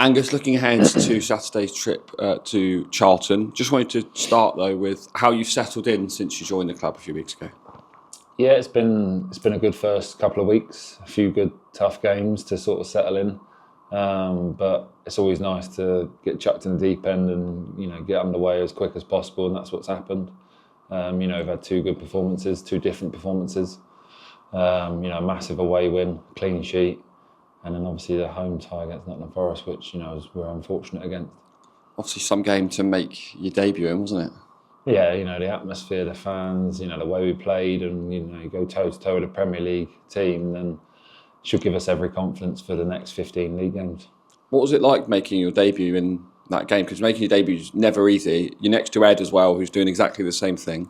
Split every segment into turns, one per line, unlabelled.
Angus, looking ahead to Saturday's trip to Charlton, just wanted to start though with how you've settled in since you joined the club a few weeks ago.
Yeah, it's been a good first couple of weeks. A few good tough games to sort of settle in, but it's always nice to get chucked in the deep end and get underway as quick as possible, and that's what's happened. We've had two good performances, two different performances. A massive away win, clean sheet. And then obviously the home tie against Nottingham Forest, which we're unfortunate against.
Obviously some game to make your debut in, wasn't it?
Yeah, the atmosphere, the fans, the way we played, and you go toe to toe with a Premier League team, then should give us every confidence for the next 15 league games.
What was it like making your debut in that game? Because making your debut is never easy. You're next to Ed as well, who's doing exactly the same thing.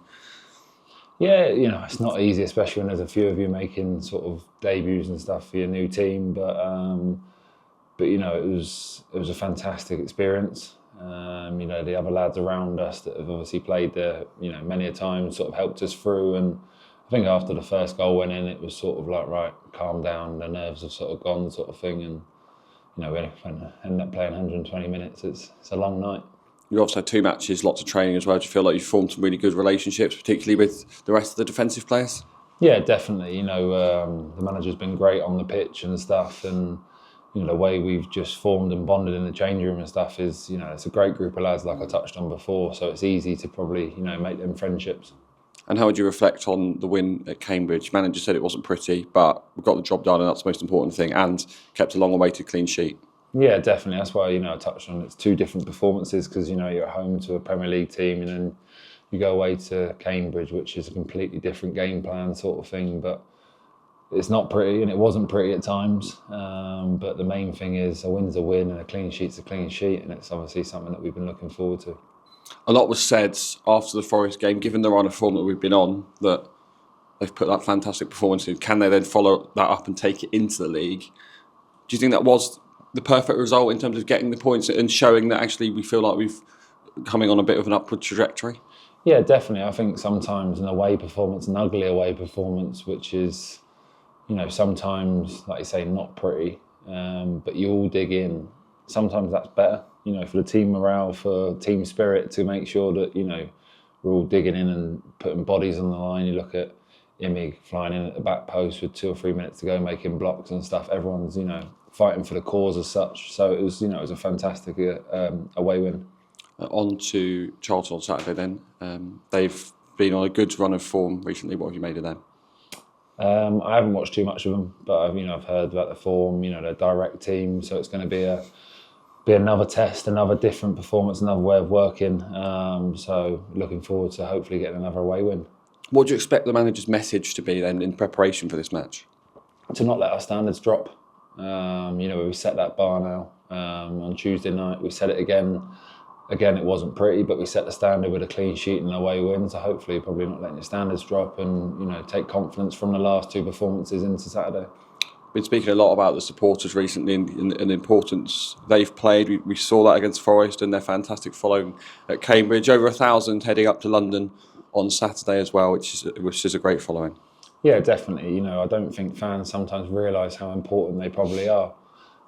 Yeah, it's not easy, especially when there's a few of you making sort of debuts and stuff for your new team. But it was a fantastic experience. The other lads around us that have obviously played there, many a time, sort of helped us through. And I think after the first goal went in, it was sort of like, right, calm down, the nerves have sort of gone, sort of thing. And we ended up playing 120 minutes. It's a long night.
You also had two matches, lots of training as well. Do you feel like you've formed some really good relationships, particularly with the rest of the defensive players?
Yeah, definitely. The manager's been great on the pitch and stuff, and the way we've just formed and bonded in the changing room and stuff is, it's a great group of lads, like I touched on before. So it's easy to probably, make them friendships.
And how would you reflect on the win at Cambridge? Manager said it wasn't pretty, but we got the job done, and that's the most important thing, and kept a long-awaited clean sheet.
Yeah, definitely. That's why, I touched on it's two different performances because, you're at home to a Premier League team and then you go away to Cambridge, which is a completely different game plan sort of thing. But it's not pretty, and it wasn't pretty at times. But the main thing is a win's a win and a clean sheet's a clean sheet, and it's obviously something that we've been looking forward to.
A lot was said after the Forest game, given the run of form that we've been on, that they've put that fantastic performance in. Can they then follow that up and take it into the league? Do you think that was the perfect result in terms of getting the points and showing that actually we feel like we've coming on a bit of an upward trajectory?
Yeah, definitely. I think sometimes an away performance, an ugly away performance, which is, sometimes, like you say, not pretty, but you all dig in. Sometimes that's better, for the team morale, for team spirit, to make sure that, we're all digging in and putting bodies on the line. You look at Imig flying in at the back post with 2 or 3 minutes to go, making blocks and stuff. Everyone's, fighting for the cause as such. So it was, it was a fantastic away win.
On to Charlton on Saturday then. They've been on a good run of form recently. What have you made of them?
I haven't watched too much of them, but I've heard about the form. They're a direct team, so it's going to be another test, another different performance, another way of working. So looking forward to hopefully getting another away win.
What do you expect the manager's message to be then in preparation for this match?
To not let our standards drop. We set that bar now on Tuesday night. We set it again. Again, it wasn't pretty, but we set the standard with a clean sheet and an away win. So hopefully, probably not letting your standards drop and take confidence from the last two performances into Saturday.
Been speaking a lot about the supporters recently and the importance they've played. We saw that against Forest and their fantastic following at Cambridge. Over 1,000 heading up to London on Saturday as well, which is a great following.
Yeah, definitely. I don't think fans sometimes realise how important they probably are,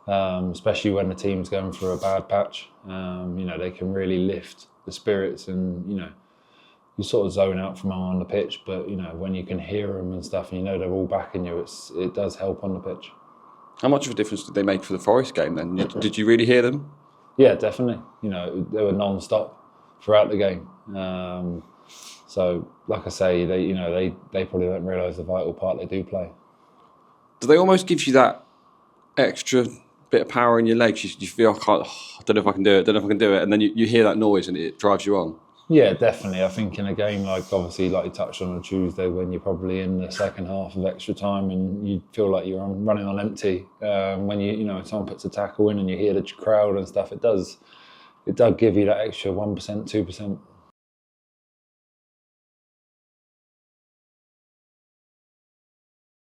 especially when the team's going through a bad patch. They can really lift the spirits and, you sort of zone out from on the pitch, but, when you can hear them and stuff and they're all backing you, it does help on the pitch.
How much of a difference did they make for the Forest game then? Did you really hear them?
Yeah, definitely. They were non-stop throughout the game. So, like I say, they probably don't realise the vital part they do play.
Do they almost give you that extra bit of power in your legs? You feel, I don't know if I can do it, and then you hear that noise and it drives you on?
Yeah, definitely. I think in a game like you touched on Tuesday, when you're probably in the second half of extra time and you feel like you're running on empty, when someone puts a tackle in and you hear the crowd and stuff, it does give you that extra 1%, 2%.